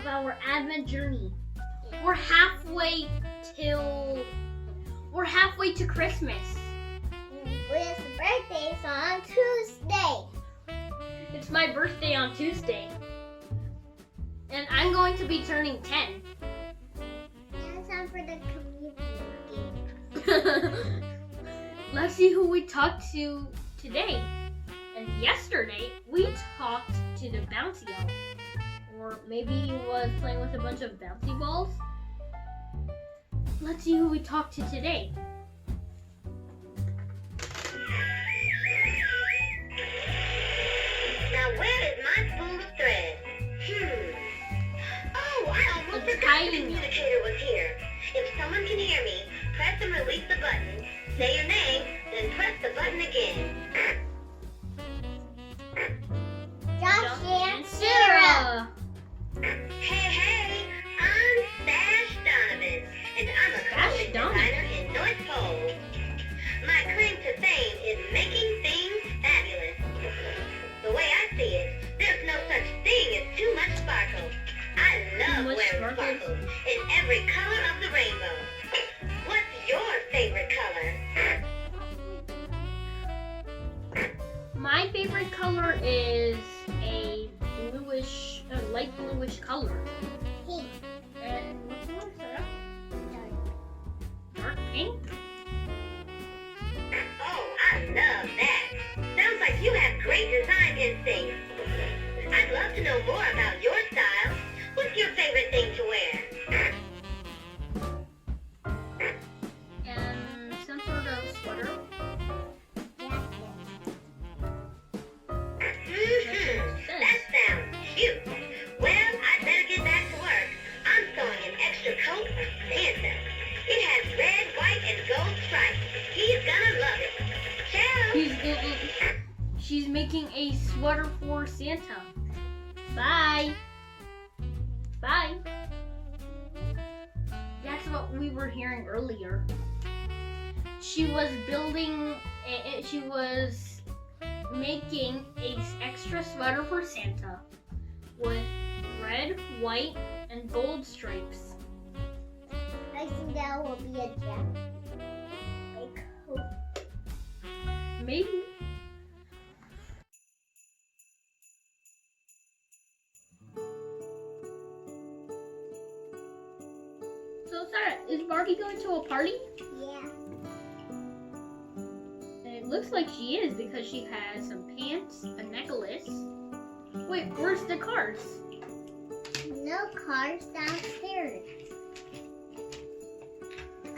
of our Advent journey. We're halfway to Christmas. His birthday's on Tuesday. It's my birthday on Tuesday. And I'm going to be turning 10. Now it's time for the community game. Let's see who we talked to today. And yesterday, we talked to the bouncy elf. Or maybe he was playing with a bunch of bouncy balls. Let's see who we talked to today. Now where is my spool of thread? Oh, I almost forgot the communicator was here. If someone can hear me, press and release the button. Say your name, then press the button again. Josh&Sarah. Hey, I'm Stash Donovan, and I'm a clothing designer in North Pole. My claim to fame is making things fabulous. The way I see it, there's no such thing as too much sparkle. I love wearing sparkles in every color of the rainbow. What's your favorite color? My favorite color is a light bluish color. Pink. And what's the one, Sarah? Dark pink? Oh, I love that. Sounds like you have great design instincts. I'd love to know more about your style. What's your favorite thing to wear? And some sort of sweater. That sounds cute. Well, I better get back to work. I'm sewing an extra coat for Santa. It has red, white, and gold stripes. He's gonna love it. Ciao. She's making a sweater for Santa. Bye. Bye. That's what we were hearing earlier. She was making an extra sweater for Santa with red, white, and gold stripes. I think that will be a jacket. A coat. Maybe. So Sarah, is Barbie going to a party? Yeah. It looks like she is because she has some pants, a necklace. Wait, where's the cars? No cars downstairs.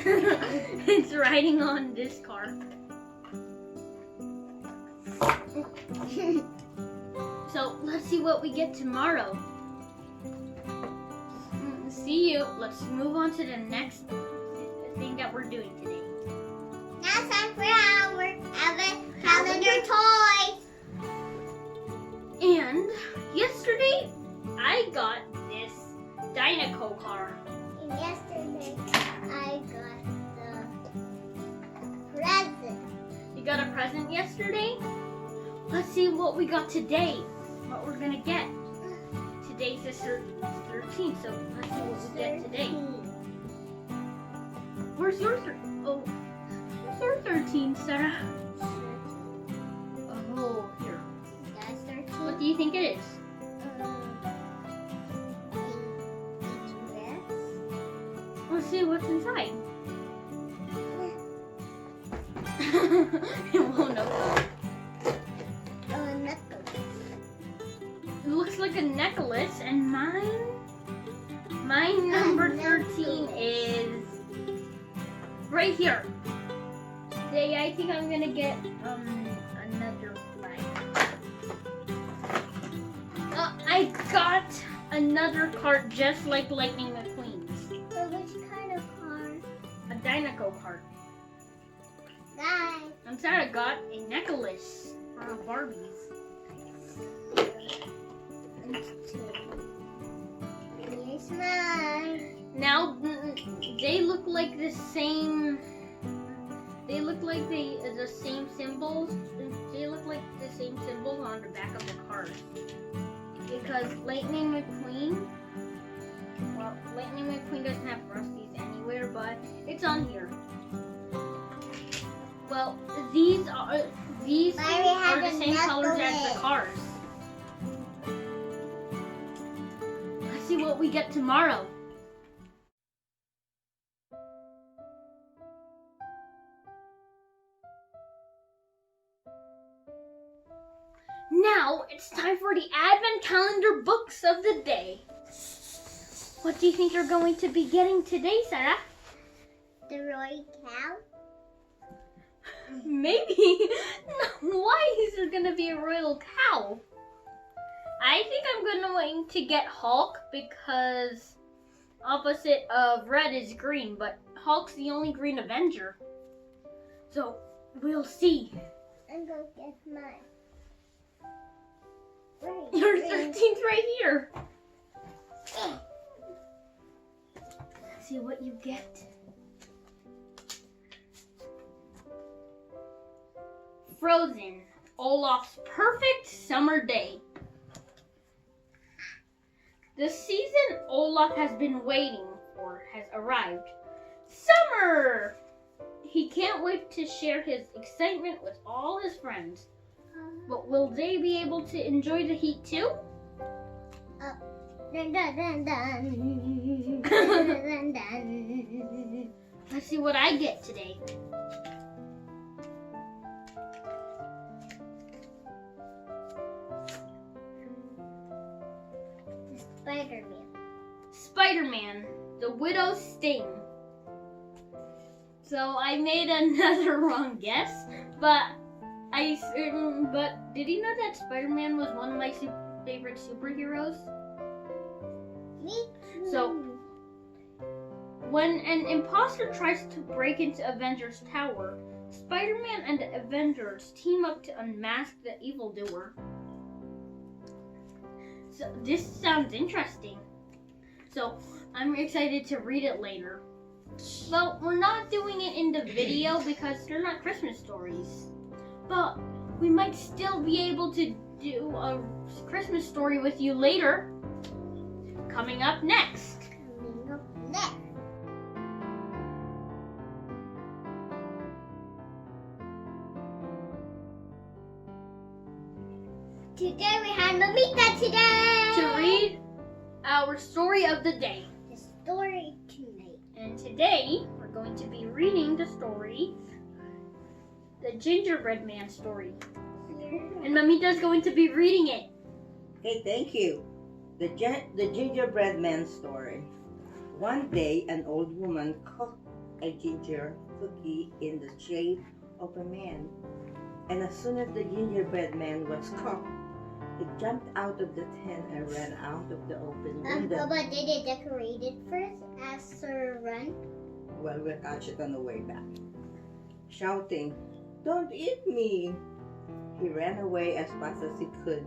It's riding on this car. So let's see what we get tomorrow. See you. Let's move on to the next thing that we're doing today. Now it's time for our calendar toys. And yesterday, I got this Dynaco car. And yesterday, I got the present. You got a present yesterday? Let's see what we got today. What we're gonna get. Today's the 13th, so let's see what we get today. Where's your where's your 13, Sarah? Oh, here. That's 13. What do you think it is? Let's see what's inside. It won't open. It looks like a necklace, and mine number 13 is right here. Today I think I'm gonna get another flag. I got another cart just like Lightning McQueen's. Which kind of car? A Dynaco cart. Guys. And Sarah got a necklace for her Barbies. Here's mine. Now they look like the same. They look like the same symbols. They look like the same symbols on the back of the card. Because Lightning McQueen Lightning McQueen doesn't have Rusty's anywhere, but it's on here. Well, these are the same colors as the cars. Let's see what we get tomorrow. Now it's time for the Advent Calendar books of the day. What do you think you're going to be getting today, Sarah? The Roy Cow? Maybe. Why is there gonna be a royal cow? I think I'm going to get Hulk because opposite of red is green, but Hulk's the only green Avenger. So we'll see. I'm gonna get mine. Right, Your right. 13th right here. Let's see what you get. Frozen, Olaf's perfect summer day. The season Olaf has been waiting for has arrived. Summer! He can't wait to share his excitement with all his friends. But will they be able to enjoy the heat too? Dun, dun, dun, dun. Dun, dun, dun. Let's see what I get today. Spider-Man. Spider-Man, the Widow's Sting. So I made another wrong guess, but did you know that Spider-Man was one of my favorite superheroes? Me too. So, when an imposter tries to break into Avengers Tower, Spider-Man and the Avengers team up to unmask the evildoer. So this sounds interesting. So I'm excited to read it later. Well, we're not doing it in the video because they're not Christmas stories. But we might still be able to do a Christmas story with you later. Coming up next. Coming up next. Today we had Mamita today. To read our story of the day. The story tonight. And today we're going to be reading the story, the Gingerbread Man story. And Mamita's going to be reading it. Okay, thank you. The Gingerbread Man story. One day, an old woman cooked a ginger cookie in the shape of a man. And as soon as the gingerbread man was cooked, he jumped out of the tent and ran out of the open window. But did it decorate it first as Sir Run? Well, we'll catch it on the way back. Shouting, "Don't eat me!" He ran away as fast as he could.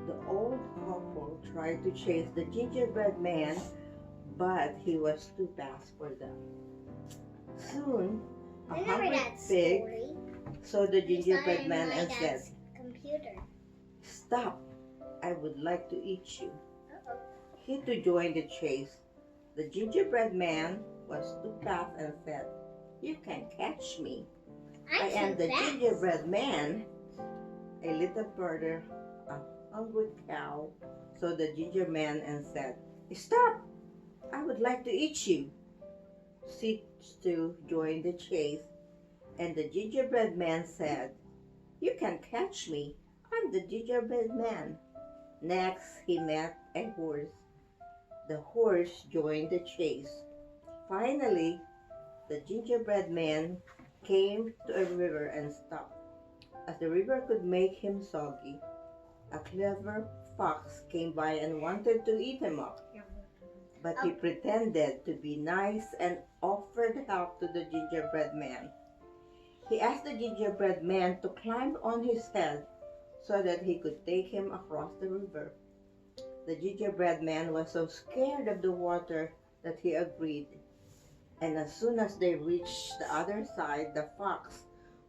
The old couple tried to chase the gingerbread man, but he was too fast for them. Soon, a Remember hungry that pig story? saw the It's gingerbread on man my and said, dad's computer. "Stop, I would like to eat you." Uh-oh. He too joined the chase. The gingerbread man was too fast and said, "You can catch me. I am the gingerbread man." A little further, a hungry cow saw the ginger man and said, "Stop, I would like to eat you." She too joined the chase, and the gingerbread man said, "You can catch me. I'm the gingerbread man." Next, he met a horse. The horse joined the chase. Finally, the gingerbread man came to a river and stopped. As the river could make him soggy, a clever fox came by and wanted to eat him up. But he pretended to be nice and offered help to the gingerbread man. He asked the gingerbread man to climb on his head so that he could take him across the river. The gingerbread man was so scared of the water that he agreed. And as soon as they reached the other side, the fox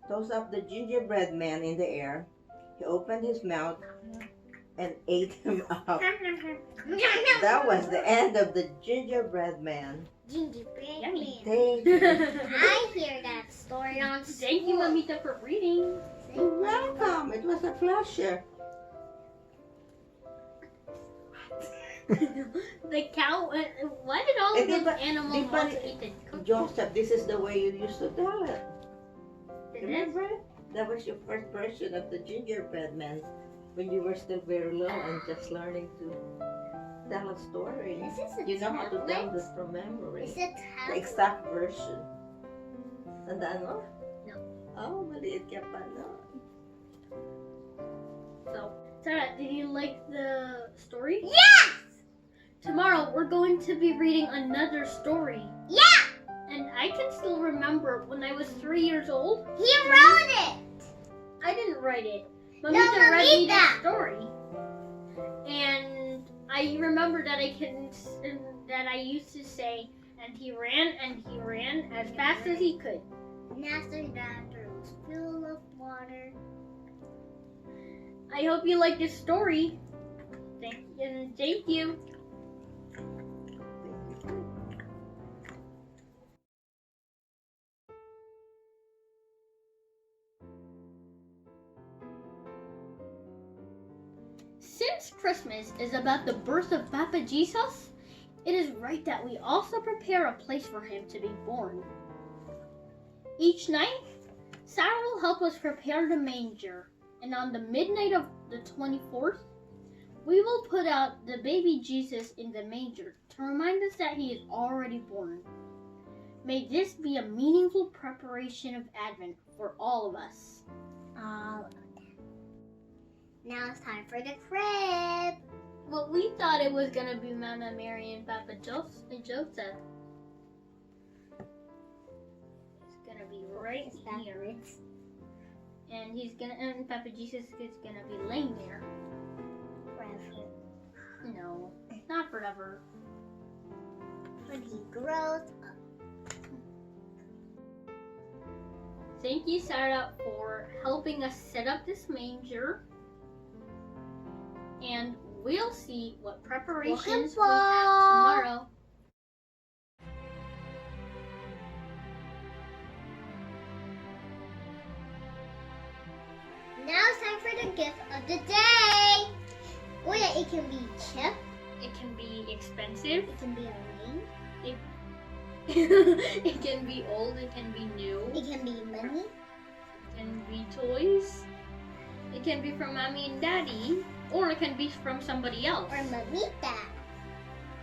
tossed up the gingerbread man in the air. He opened his mouth and ate him up. That was the end of the gingerbread man. Gingerbread Yummy. man. Thank you. I hear that story on Thank you, Mamita, for reading. You're welcome. It was a pleasure. The cow. Why did all of Eh, those diba- animals diba- want to eat the cookies? Joseph, this is the way you used to tell it. Did it? Remember? That was your first version of the gingerbread man when you were still very little and just learning to tell a story. This is a You know how to tell tablet? this from memory. Is it The tablet? exact version. Tandaan mo? No. Oh, maliit ka pa, no? So, Sarah, did you like the story? Yes! Tomorrow we're going to be reading another story. Yeah! And I can still remember when I was 3 years old. He wrote it! I didn't write it. No, Mamita read me the Mamita. story. And I remember that that I used to say, and he ran as fast as he could. And after that, there was full of water. I hope you like this story. Thank you. Since Christmas is about the birth of Papa Jesus, it is right that we also prepare a place for him to be born. Each night, Sarah will help us prepare the manger, and on the midnight of the 24th, we will put out the baby Jesus in the manger to remind us that he is already born. May this be a meaningful preparation of Advent for all of us. Now it's time for the crib. Well, we thought it was gonna be Mama Mary and Papa Joseph. It's gonna be right Is that here, it? and Papa Jesus is gonna be laying there. Forever. No, not forever. When he grows up. Thank you, Sarah, for helping us set up this manger. And we'll see what preparations we have tomorrow. Now it's time for the gift of the day. Oh yeah, it can be chip. It can be expensive. It can be a ring. It can be old. It can be new. It can be money. It can be toys. It can be from Mommy and Daddy. Or it can be from somebody else. Or mamita.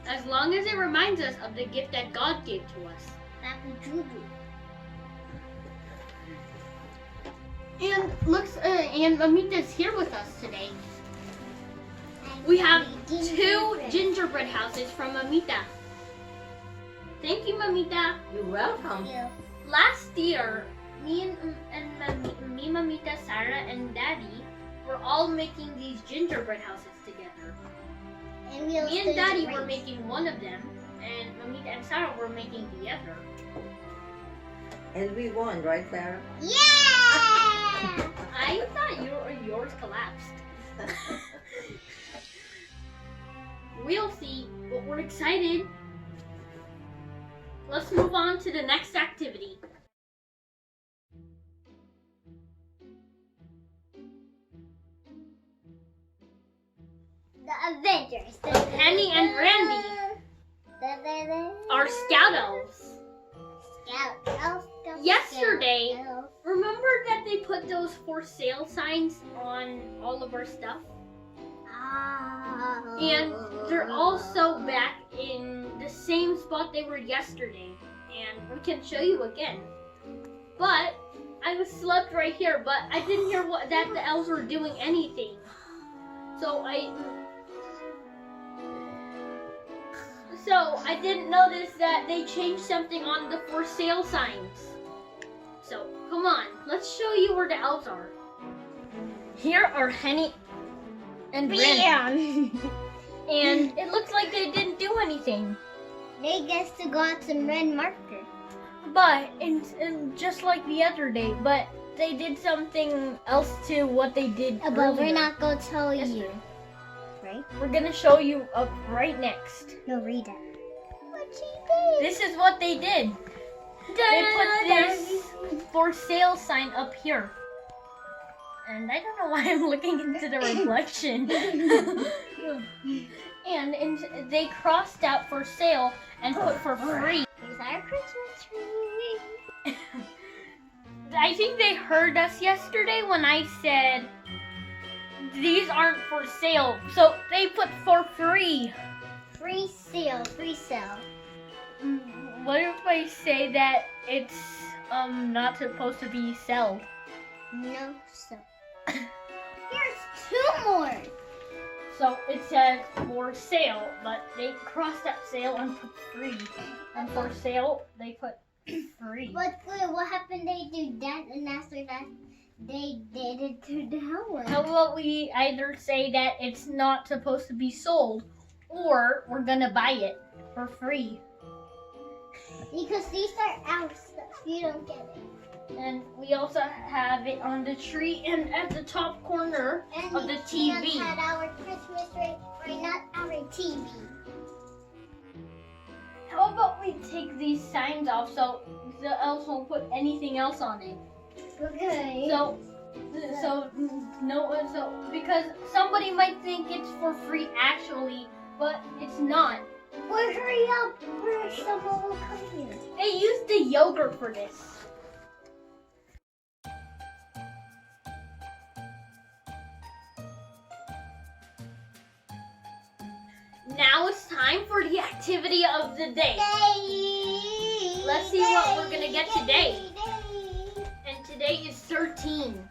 As long as it reminds us of the gift that God gave to us. Papi Juju. And Mamita's here with us today. We have two gingerbread houses from Mamita. Thank you, Mamita. You're welcome. Last year, me, Mamita, Sarah, and Daddy were all making these gingerbread houses together. And Me and Daddy were making one of them, and Mamita and Sarah were making the other. And we won, right, Sarah? Yeah! I thought yours collapsed. We'll see, but we're excited. Let's move on to the next activity. The Avengers. Penny and Randy are scout elves. Scout. Yesterday, Scout. remember that they put those for sale signs on all of our stuff? And they're also back in the same spot they were yesterday. And we can show you again. But I was slept right here, but I didn't hear that the elves were doing anything. So I didn't notice that they changed something on the for sale signs. So come on, let's show you where the elves are. Here are Henny and Randy. And it looks like they didn't do anything. They get to go out some red marker. But and just like the other day, but they did something else to what they did But earlier. we're not gonna tell Yes, you. right? We're gonna show you up right next. No, read it. What she did? This is what they did. They put this for sale sign up here. And I don't know why I'm looking into the reflection. and they crossed out for sale and put for free. Here's our Christmas tree. I think they heard us yesterday when I said these aren't for sale. So they put for free. Free sale, free sale. What if I say that it's not supposed to be sold? No, so. Here's 2 more. So it says for sale, but they crossed out sale and put free. And for sale, they put free. But wait, what happened? They do that, and after that, they did it to that one. How about we either say that it's not supposed to be sold, or we're gonna buy it for free. Because these are our stuff. You don't get it. And we also have it on the tree and at the top corner And of the we TV. had our Christmas tree, right? Not our TV. How about we take these signs off so else won't put anything else on it? Okay. So because somebody might think it's for free actually, but it's not. Well, hurry up, or someone will come here. They used the yogurt for this. Now it's time for the activity of the day. Let's see what we're gonna get today. And today is 13.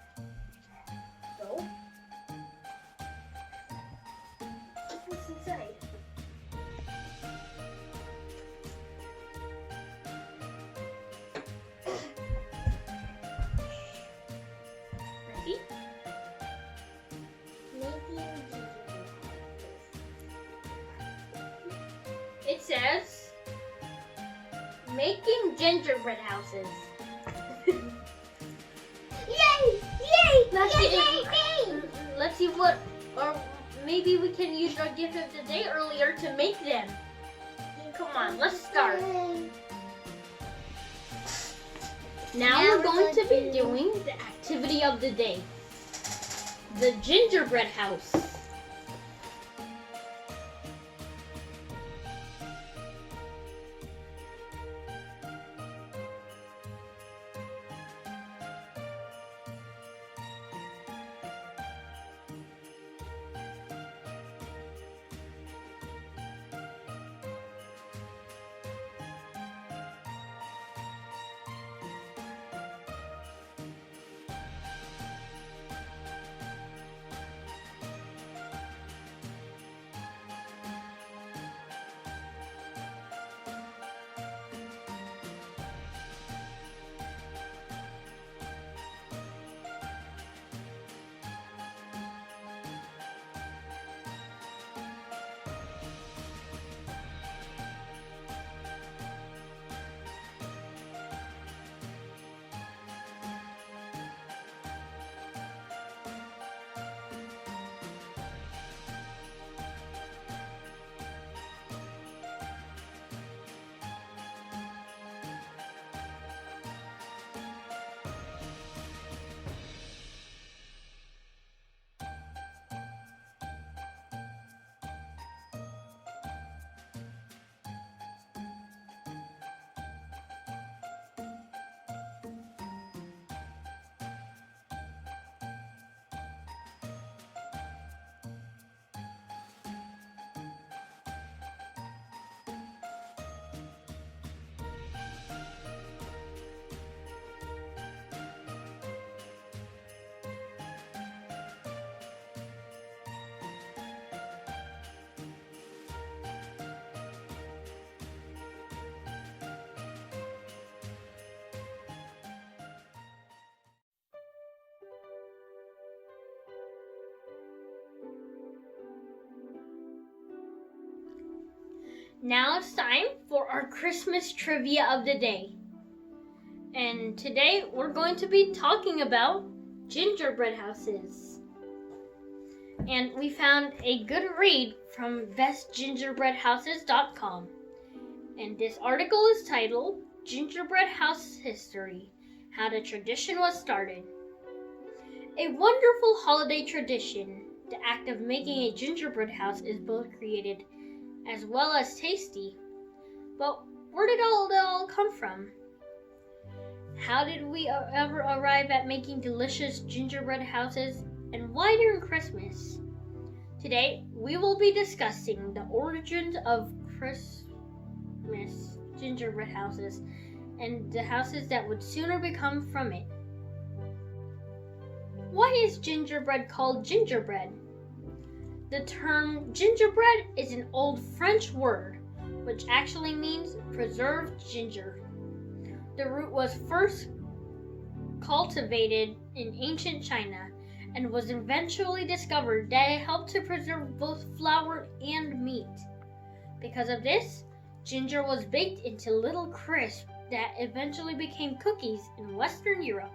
So, what's inside? Ready? It says, making gingerbread houses. Yay! Yay! Let's Yay! see, Yay! Yay! let's see what, or maybe we can use our gift of the day earlier to make them. Come on, let's start. Now we're going to be doing the activity of the day. The gingerbread house. Now it's time for our Christmas trivia of the day. And today we're going to be talking about gingerbread houses. And we found a good read from bestgingerbreadhouses.com. And this article is titled Gingerbread House History, How the Tradition Was Started. A wonderful holiday tradition. The act of making a gingerbread house is both creative as well as tasty. But where did all that all come from? How did we ever arrive at making delicious gingerbread houses, and why during Christmas? Today, we will be discussing the origins of Christmas gingerbread houses and the houses that would sooner become from it. Why is gingerbread called gingerbread? The term gingerbread is an old French word, which actually means preserved ginger. The root was first cultivated in ancient China and was eventually discovered that it helped to preserve both flour and meat. Because of this, ginger was baked into little crisps that eventually became cookies in Western Europe.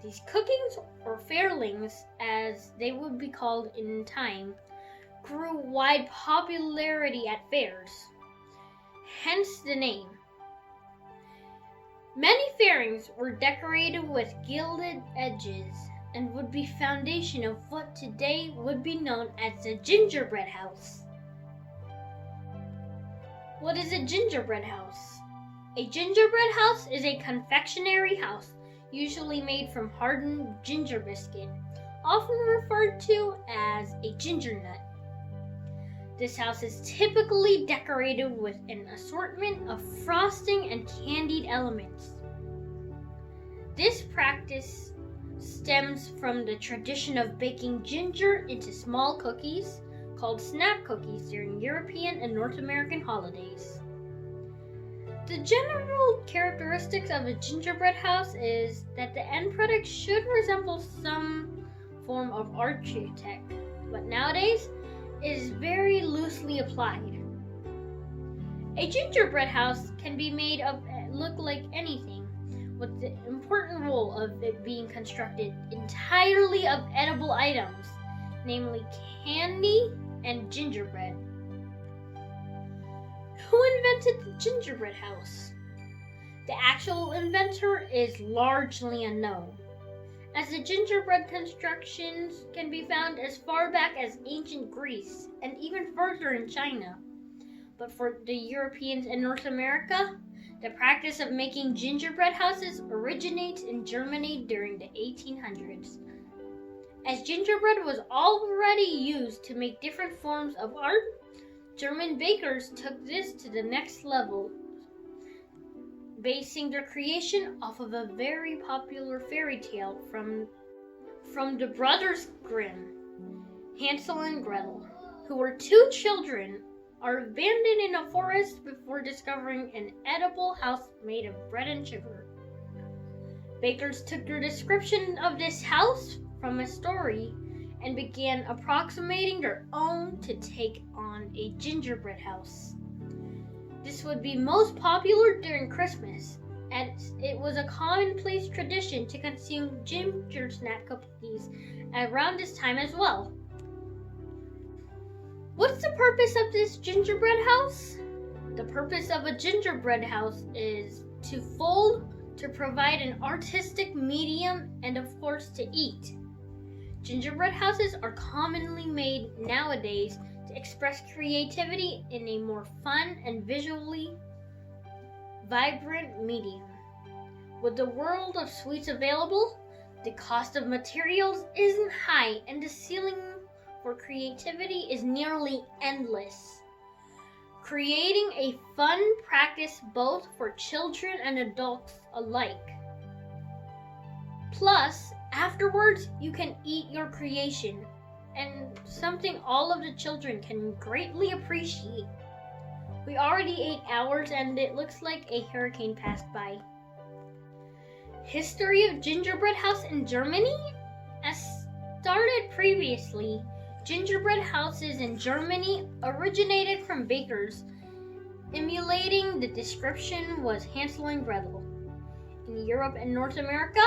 These cookies, or fairlings as they would be called in time, grew wide popularity at fairs, hence the name. Many fairings were decorated with gilded edges and would be foundation of what today would be known as the gingerbread house. What is a gingerbread house? A gingerbread house is a confectionery house usually made from hardened ginger biscuit, often referred to as a ginger nut. This house is typically decorated with an assortment of frosting and candied elements. This practice stems from the tradition of baking ginger into small cookies called snap cookies during European and North American holidays. The general characteristics of a gingerbread house is that the end product should resemble some form of architect, but nowadays it is very loosely applied. A gingerbread house can be made of look like anything, with the important role of it being constructed entirely of edible items, namely candy and gingerbread. Who invented the gingerbread house? The actual inventor is largely unknown, as the gingerbread constructions can be found as far back as ancient Greece and even further in China. But for the Europeans and North America, the practice of making gingerbread houses originates in Germany during the 1800s. As gingerbread was already used to make different forms of art, German bakers took this to the next level, basing their creation off of a very popular fairy tale from the Brothers Grimm, Hansel and Gretel, who were two children, are abandoned in a forest before discovering an edible house made of bread and sugar. Bakers took their description of this house from a story and began approximating their own to take on a gingerbread house. This would be most popular during Christmas, as it was a commonplace tradition to consume ginger snap cookies around this time as well. What's the purpose of this gingerbread house? The purpose of a gingerbread house is to fold, to provide an artistic medium, and of course to eat. Gingerbread houses are commonly made nowadays to express creativity in a more fun and visually vibrant medium. With the world of sweets available, the cost of materials isn't high and the ceiling for creativity is nearly endless, creating a fun practice both for children and adults alike. Plus, afterwards, you can eat your creation, and something all of the children can greatly appreciate. We already ate ours and it looks like a hurricane passed by. History of gingerbread house in Germany? As started previously, gingerbread houses in Germany originated from bakers, emulating the description was Hansel and Gretel. In Europe and North America,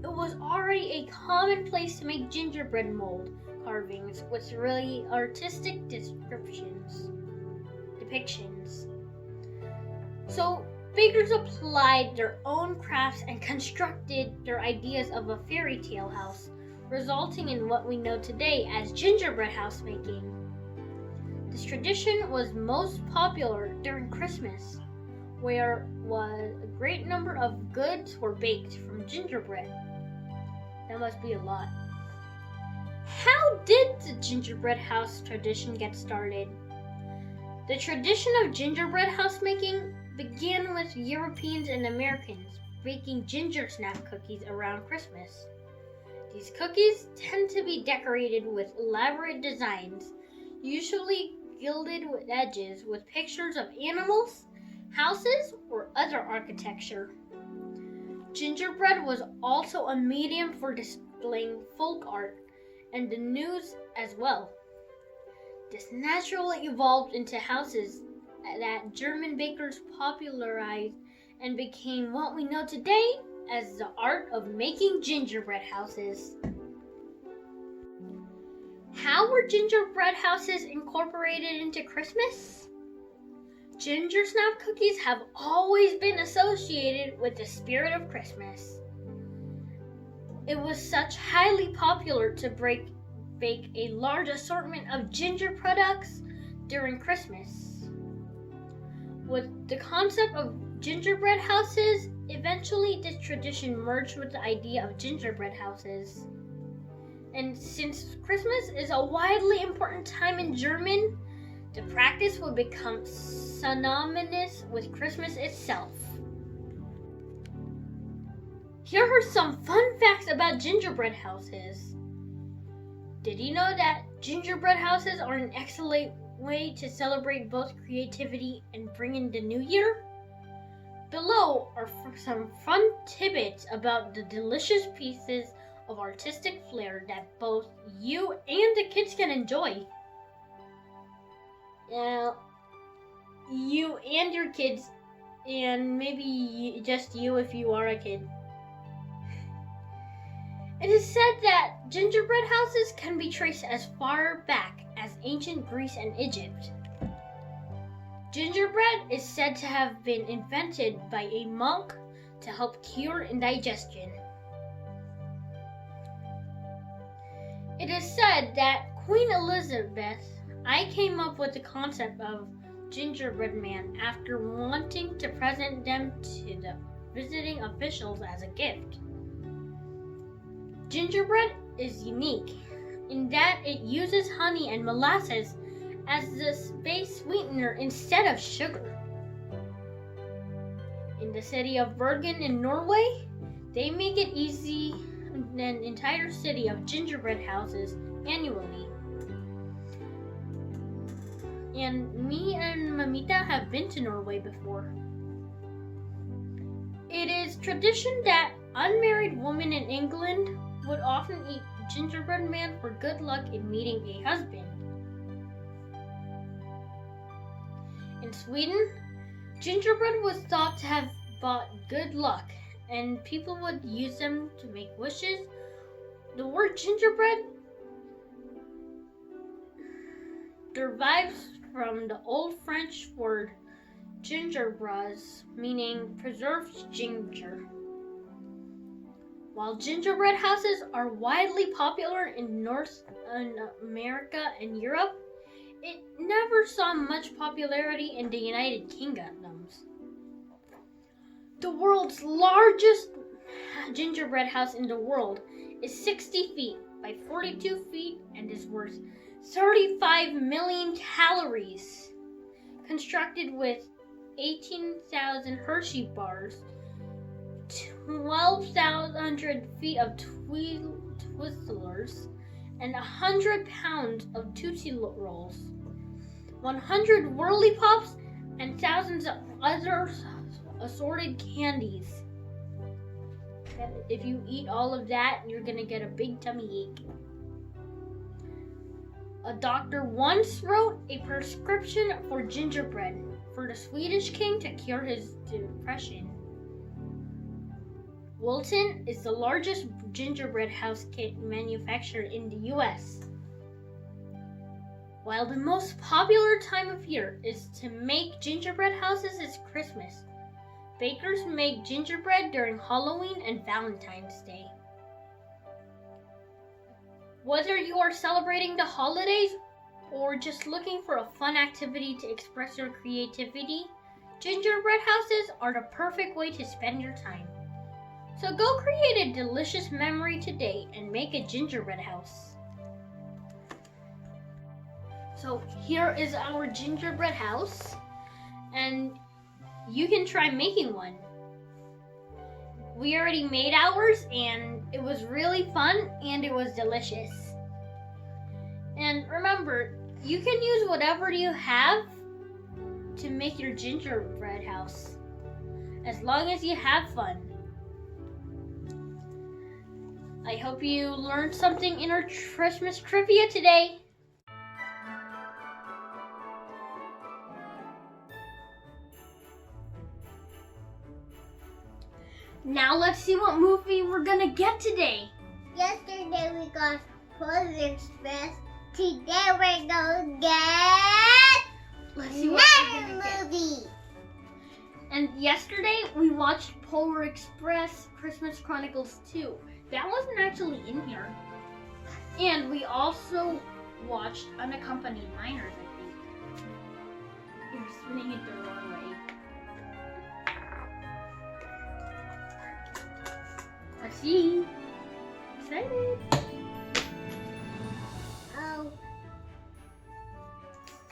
it was already a common place to make gingerbread mold carvings with really artistic depictions. So bakers applied their own crafts and constructed their ideas of a fairy tale house, resulting in what we know today as gingerbread house making. This tradition was most popular during Christmas, where a great number of goods were baked from gingerbread. That must be a lot. How did the gingerbread house tradition get started? The tradition of gingerbread house making began with Europeans and Americans baking ginger snap cookies around Christmas. These cookies tend to be decorated with elaborate designs, usually gilded with edges with pictures of animals, houses, or other architecture. Gingerbread was also a medium for displaying folk art and the news as well. This naturally evolved into houses that German bakers popularized and became what we know today as the art of making gingerbread houses. How were gingerbread houses incorporated into Christmas? Ginger snap cookies have always been associated with the spirit of Christmas. It was such highly popular to bake a large assortment of ginger products during Christmas. With the concept of gingerbread houses, eventually this tradition merged with the idea of gingerbread houses. And since Christmas is a widely important time in Germany, the practice would become synonymous with Christmas itself. Here are some fun facts about gingerbread houses. Did you know that gingerbread houses are an excellent way to celebrate both creativity and bring in the new year? Below are some fun tidbits about the delicious pieces of artistic flair that both you and the kids can enjoy. You and your kids, and maybe just you if you are a kid. It is said that gingerbread houses can be traced as far back as ancient Greece and Egypt. Gingerbread is said to have been invented by a monk to help cure indigestion. It is said that Queen Elizabeth came up with the concept of gingerbread man after wanting to present them to the visiting officials as a gift. Gingerbread is unique in that it uses honey and molasses as the base sweetener instead of sugar. In the city of Bergen in Norway, they make it easy an entire city of gingerbread houses annually. And me and Mamita have been to Norway before. It is tradition that unmarried women in England would often eat gingerbread man for good luck in meeting a husband. In Sweden, gingerbread was thought to have brought good luck, and people would use them to make wishes. The word gingerbread derives from the Old French word gingerbread, meaning preserved ginger. While gingerbread houses are widely popular in North America and Europe, it never saw much popularity in the United Kingdoms. The world's largest gingerbread house in the world is 60 feet by 42 feet and is worth 35 million calories. Constructed with 18,000 Hershey bars, 1,200 feet of Twizzlers, and 100 pounds of Tootsie Rolls, 100 Whirly Pops, and thousands of other assorted candies. If you eat all of that, you're gonna get a big tummy ache. A doctor once wrote a prescription for gingerbread for the Swedish king to cure his depression. Wilton is the largest gingerbread house kit manufacturer in the U.S. While the most popular time of year is to make gingerbread houses is Christmas, bakers make gingerbread during Halloween and Valentine's Day. Whether you are celebrating the holidays or just looking for a fun activity to express your creativity, gingerbread houses are the perfect way to spend your time. So go create a delicious memory today and make a gingerbread house. So here is our gingerbread house, and you can try making one. We already made ours, and it was really fun, and it was delicious. And remember, you can use whatever you have to make your gingerbread house, as long as you have fun. I hope you learned something in our Christmas trivia today. Now let's see what movie we're gonna get today. Yesterday we got Polar Express. Today we're gonna get Let's see what we're gonna another get. movie. And yesterday we watched Polar Express Christmas Chronicles 2. That wasn't actually in here. And we also watched Unaccompanied Minors, I think. You're spinning it the wrong way. Let's see. Excited. Oh,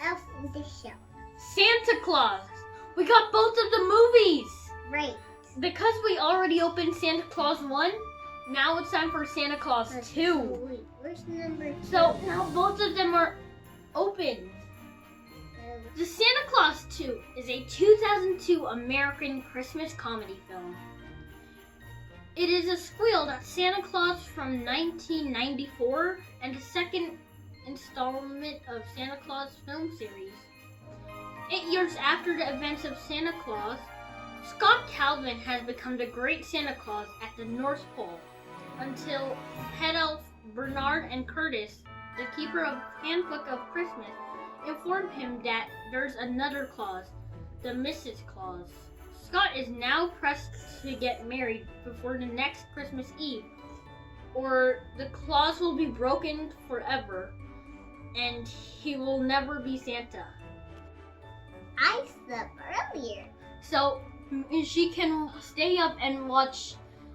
Elf in the Shelf. Santa Claus. We got both of the movies. Right. Because we already opened Santa Claus 1, now it's time for Santa Claus 2. Wait, where's number 2? So now both of them are open. The Santa Claus 2 is a 2002 American Christmas comedy film. It is a sequel to Santa Claus from 1994 and the second installment of Santa Claus film series. 8 years after the events of Santa Claus, Scott Calvin has become the great Santa Claus at the North Pole until head elf Bernard and Curtis, the keeper of Handbook of Christmas, inform him that there's another Claus, the Mrs. Claus. Scott is now pressed to get married before the next Christmas Eve, or the Claus will be broken forever, and he will never be Santa. I slept earlier. So she can stay up and watch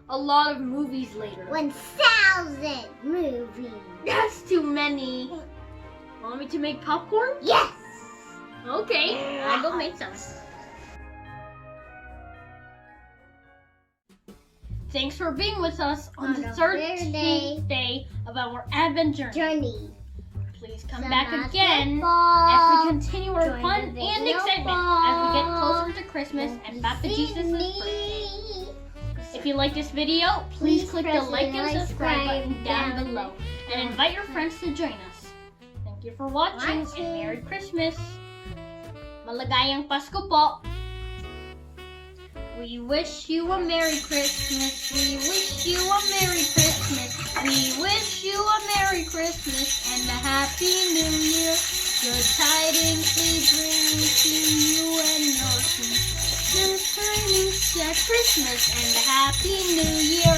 a lot of movies later. 1,000 movies. That's too many. Want me to make popcorn? Yes. Okay, I'll go make some. Thanks for being with us on the 13th day of our Advent journey. Please come back again as we continue our Join fun the and video excitement as we get closer to Christmas and Papa Jesus' birthday. If you like this video, please click the press like the and subscribe button subscribe down down below and invite your friends to join us. Thank you for watching and Merry Christmas. Maligayang Pasko po. We wish you a Merry Christmas. We wish you a Merry Christmas. We wish you a Merry Christmas and a Happy New Year. Good tidings we bring to you and your king. Good tidings at Christmas and a Happy New Year.